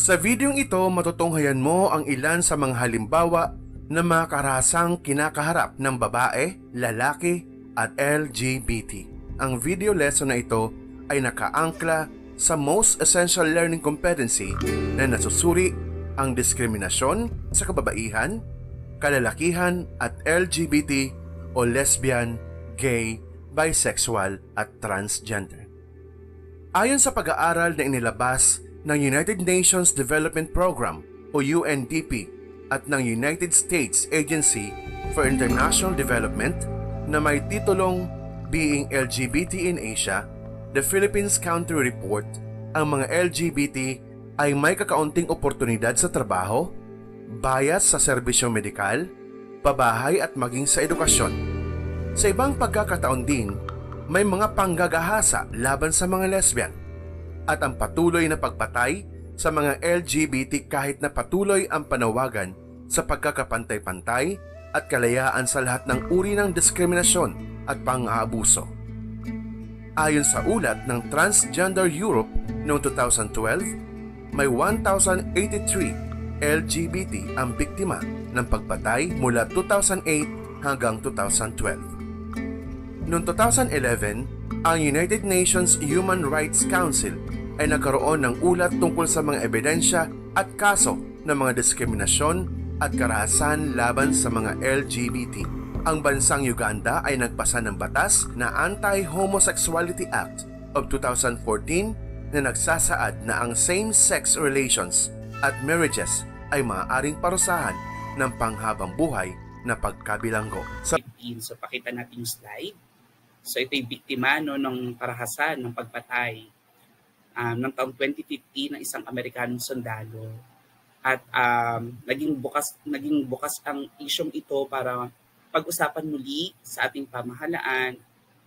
Sa videong ito, matutunghayan mo ang ilan sa mga halimbawa ng mga karahasang kinakaharap ng babae, lalaki at LGBT. Ang video lesson na ito ay nakaangkla sa Most Essential Learning Competency na nasusuri ang diskriminasyon sa kababaihan, kalalakihan at LGBT o lesbian, gay, bisexual at transgender. Ayon sa pag-aaral na inilabas ng United Nations Development Program o UNDP at ng United States Agency for International Development na may titulong Being LGBT in Asia, the Philippines Country Report, ang mga LGBT ay may kakaunting oportunidad sa trabaho, bias sa serbisyong medikal, pabahay at maging sa edukasyon. Sa ibang pagkakataon din, may mga panggagahasa laban sa mga lesbian at ang patuloy na pagpatay sa mga LGBT kahit na patuloy ang panawagan sa pagkakapantay-pantay at kalayaan sa lahat ng uri ng diskriminasyon at pang-aabuso. Ayon sa ulat ng Transgender Europe noong 2012, may 1,083 LGBT ang biktima ng pagpatay mula 2008 hanggang 2012. Noong 2011, ang United Nations Human Rights Council ay nagkaroon ng ulat tungkol sa mga ebidensya at kaso ng mga diskriminasyon at karahasan laban sa mga LGBT. Ang bansang Uganda ay nagpasa ng batas na Anti-Homosexuality Act of 2014 na nagsasaad na ang same-sex relations at marriages ay maaaring parusahan ng panghabang buhay na pagkabilanggo. So pakita natin yung slide. So ito yung biktima ng karahasan ng pagpatay ng taong 2015 ng isang Amerikanong sundalo. At naging bukas ang isyong ito para pag-usapan muli sa ating pamahalaan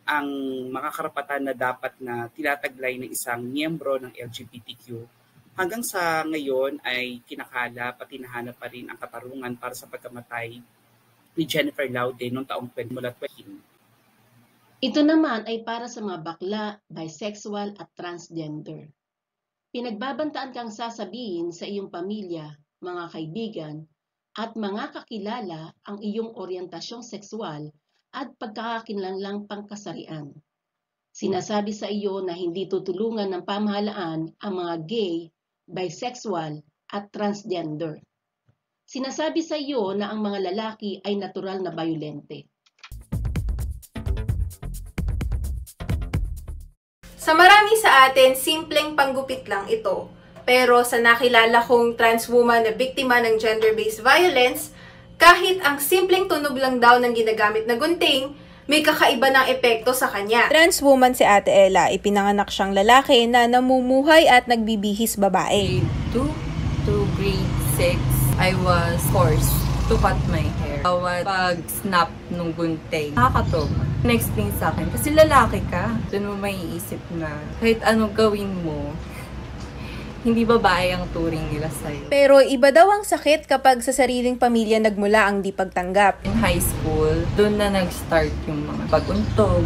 ang mga karapatan na dapat na tinataglay ng isang miyembro ng LGBTQ. Hanggang sa ngayon ay kinakala pati nahanap pa rin ang katarungan para sa pagkamatay ni Jennifer Laude noong taong 2020. Ito naman ay para sa mga bakla, bisexual at transgender. Pinagbabantaan kang sasabihin sa iyong pamilya, mga kaibigan, at mga kakilala ang iyong oryantasyong sexual at pagkakakilanlang pangkasarian. Sinasabi sa iyo na hindi tutulungan ng pamahalaan ang mga gay, bisexual at transgender. Sinasabi sa iyo na ang mga lalaki ay natural na bayolente. Sa marami sa atin, simpleng panggupit lang ito. Pero sa nakilala kong trans woman na biktima ng gender-based violence, kahit ang simpleng tunog lang daw ng ginagamit na gunting, may kakaiba ng epekto sa kanya. Trans woman si Ate Ella, ipinanganak siyang lalaki na namumuhay at nagbibihis babae. Grade 2 to grade 6, I was forced to cut my hair. Bawat pag-snap nung gunting, nakakatoma. Na-explain sa akin, kasi lalaki ka. Doon mo maiisip na kahit anong gawin mo, hindi babae ang turing nila sa'yo. Pero iba daw ang sakit kapag sa sariling pamilya nagmula ang di pagtanggap. In high school, doon na nag-start yung mga pag-untog,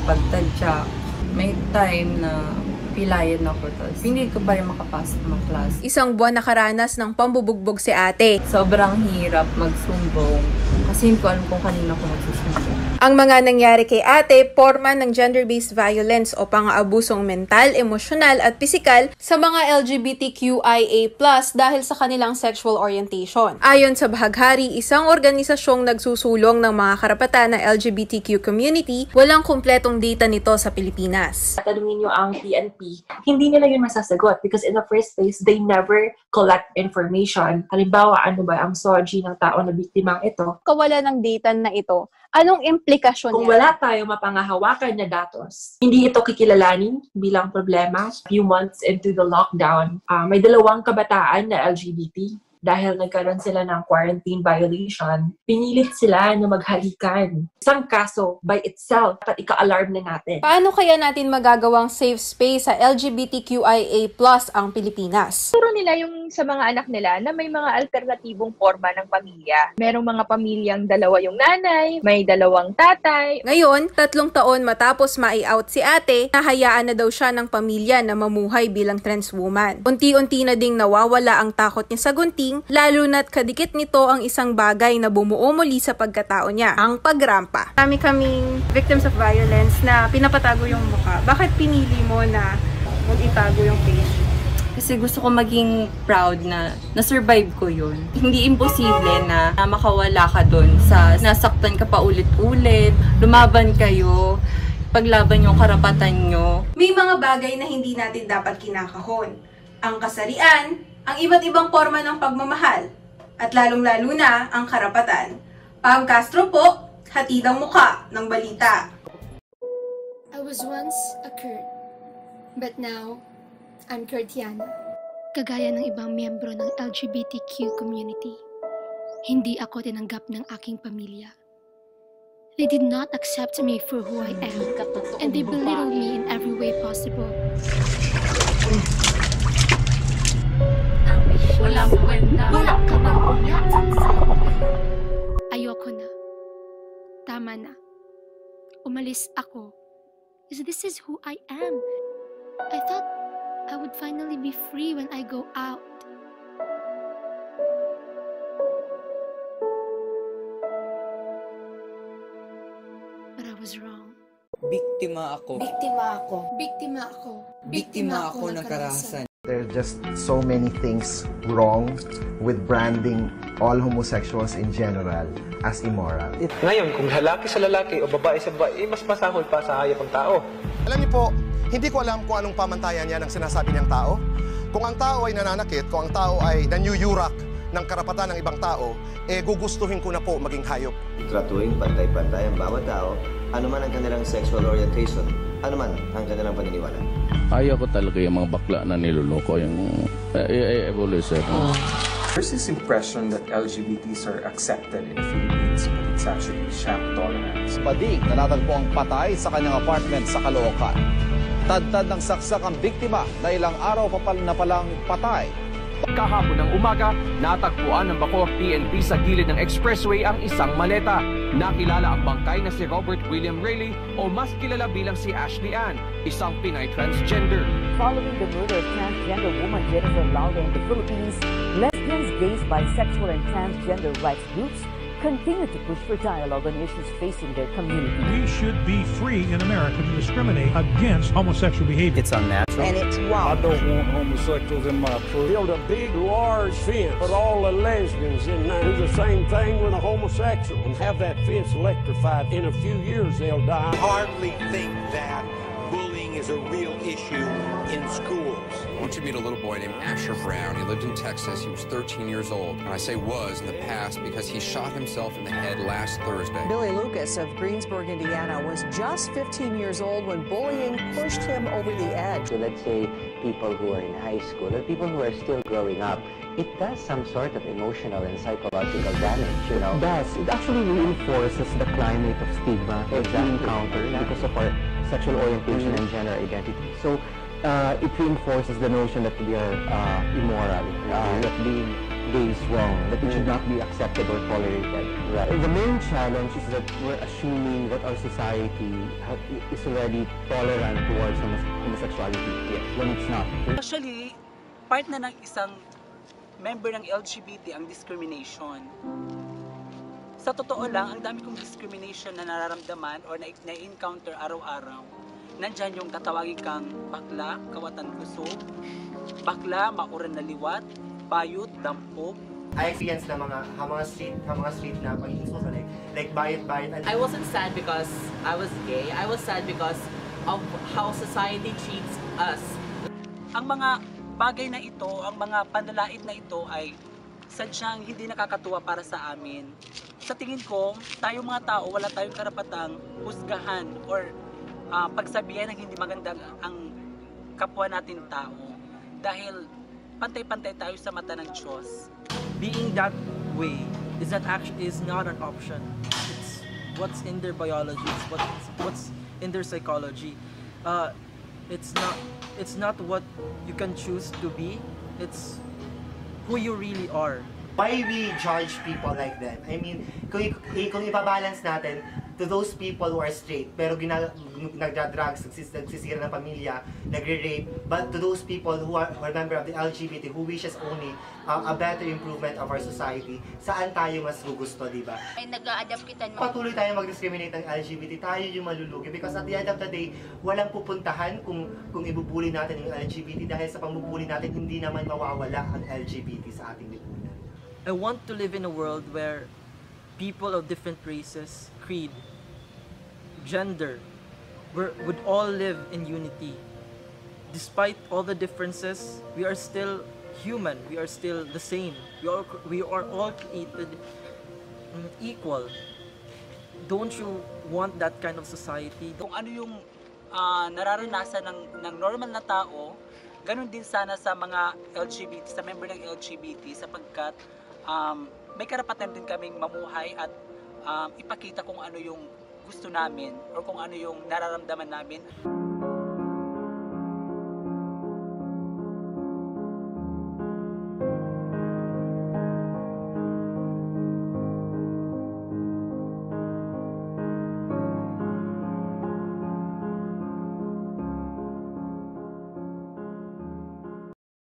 pagtadyak. May time na pilayan ako, tapos hindi ko pa rin makapasok ng class. Isang buwan nakaranas ng pambubugbog si ate. Sobrang hirap magsumbong kasi hindi ko alam kung kanina ko magsusumbong. Ang mga nangyari kay ate, forma ng gender-based violence o pang-aabusong mental, emosyonal at pisikal sa mga LGBTQIA+ dahil sa kanilang sexual orientation. Ayon sa Bahaghari, isang organisasyong nagsusulong ng mga karapatan ng LGBTQ community, walang kumpletong data nito sa Pilipinas. Tanungin nyo ang PNP, hindi nila yun masasagot because in the first place, they never collect information. Halimbawa, ano ba ang SOGI ng tao na biktimang ito? Kawalan ng data na ito, anong implikasyon Kung niya? wala tayong mapangahawakan na datos, hindi ito kikilalanin bilang problema. A few months into the lockdown, may 2 kabataan na LGBT dahil nagkaroon sila ng quarantine violation, pinilit sila na maghalikan. Isang kaso by itself, dapat ika-alarm na natin. Paano kaya natin magagawang safe space sa LGBTQIA+ ang Pilipinas? Turo nila yung sa mga anak nila na may mga alternatibong forma ng pamilya. Merong mga pamilyang dalawa yung nanay, may dalawang tatay. Ngayon, 3 taon matapos ma-out si ate, nahayaan na daw siya ng pamilya na mamuhay bilang trans woman. Unti-unti na ding nawawala ang takot niya sa gunting, lalo na't kadikit nito ang isang bagay na bumuo muli sa pagkatao niya, ang pagrampa. Kami kaming victims of violence na pinapatago yung mukha. Bakit pinili mo na mag-itago yung face? Kasi gusto ko maging proud na na-survive ko yun. Hindi imposible na makawala ka dun sa nasaktan ka pa ulit-ulit, lumaban kayo, paglaban yung karapatan nyo. May mga bagay na hindi natin dapat kinakahon. Ang kasarian, ang iba't ibang forma ng pagmamahal, at lalong-lalo na ang karapatan. Pam Castro po, hatid ang muka ng balita. I was once a Kurt, but now I'm Kurtiana. Kagaya ng ibang miyembro ng LGBTQ community, hindi ako tinanggap ng aking pamilya. They did not accept me for who I am, and they belittled me in every way possible. Ayoko na. Tama na. Umalis ako. Because this is who I am. I thought I would finally be free when I go out. But I was wrong. Biktima ako. Biktima ako. Biktima ako. Biktima ako ng karahasan. There are just so many things wrong with branding all homosexuals in general as immoral. Ngayon, kung lalaki sa lalaki o babae sa babae, mas masahol pa sa hayop ang tao. Alam niyo po, hindi ko alam kung anong pamantayan yan ang sinasabi niyang tao. Kung ang tao ay nananakit, kung ang tao ay nanyuyurak ng karapatan ng ibang tao, gugustuhin ko na po maging hayop. Tratuhin pantay-pantay ang bawat tao, anuman ang kanilang sexual orientation, anuman ang kanilang paniniwala. Ayaw ko talaga yung mga bakla na niluloko, yung evolution. There's this impression that LGBTs are accepted in the Philippines, but it's actually sham tolerance. Padig na natagpo ang patay sa kanyang apartment sa Caloocan. Tad-tad ng saksak ang biktima na ilang araw na palang patay. Kahapon ng umaga, natagpuan ng Bacoor PNP sa gilid ng expressway ang isang maleta. Nakilala ang bangkay na si Robert William Rayleigh o mas kilala bilang si Ashley Ann, isang Pinay transgender. Following the murder of transgender woman Jennifer Lauda in the Philippines, lesbians, gays, bisexual, and transgender rights groups continue to push for dialogue on issues facing their community. We should be free in America to discriminate against homosexual behavior. It's unnatural. And it's wrong. I don't want homosexuals in my crew. Build a big, large fence, put all the lesbians in there. Do the same thing with a homosexual and have that fence electrified. In a few years, they'll die. I hardly think that bullying is a real issue in schools. I want you to meet a little boy named Asher Brown. He lived in Texas. He was 13 years old. And I say was in the past because he shot himself in the head last Thursday. Billy Lucas of Greensburg, Indiana was just 15 years old when bullying pushed him over the edge. So let's say people who are in high school or people who are still growing up, it does some sort of emotional and psychological damage, you know? It does. It actually reinforces the climate of stigma that we encounter because of our sexual orientation and gender identity. So it reinforces the notion that we are immoral, that being gay is wrong, that it should not be accepted or tolerated. Right. The main challenge is that we're assuming that our society is already tolerant towards homosexuality, when it's not. Actually, part na ng isang member ng LGBT ang discrimination. Sa totoo lang, ang dami kong discrimination na nararamdaman or na-encounter araw-araw. Nandyan yung tatawagin kang bakla, kawatan kusog, bakla, mauran na liwat, bayot, dampog. I experienced na mga street na pag-insult like bayot. I wasn't sad because I was gay. I was sad because of how society treats us. Ang mga bagay na ito, ang mga panlalait na ito ay sadyang hindi nakakatuwa para sa amin. Sa tingin ko, tayong mga tao, wala tayong karapatang husgahan or pagsabihan ng hindi maganda ang kapwa natin tao. Dahil pantay-pantay tayo sa mata ng Diyos. Being that way is not an option. It's what's in their biology. It's what's in their psychology. It's not what you can choose to be. It's who you really are. Why we judge people like them? I mean, kung ibabalance natin, to those people who are straight, pero nagda-drugs, nagsisira ng pamilya, nagre-rape, but to those people who are member of the LGBT, who wishes only a better improvement of our society, saan tayo mas gugusto, di ba? Ay nag-a-adapt kita. Patuloy tayo mag-discriminate ng LGBT, tayo yung malulugi. Because at the end of the day, walang pupuntahan kung ibubuli natin yung LGBT dahil sa pambubuli natin, hindi naman mawawala ang LGBT sa ating lipunan. I want to live in a world where people of different races, creed, gender, would all live in unity. Despite all the differences, we are still human. We are still the same. We are all created equal. Don't you want that kind of society? Kung ano yung nararanasan ng normal na tao, ganun din sana sa mga LGBT, sa member ng LGBT, sapagkat may karapatan din kaming mamuhay at ipakita kung ano yung gusto namin or kung ano yung nararamdaman namin.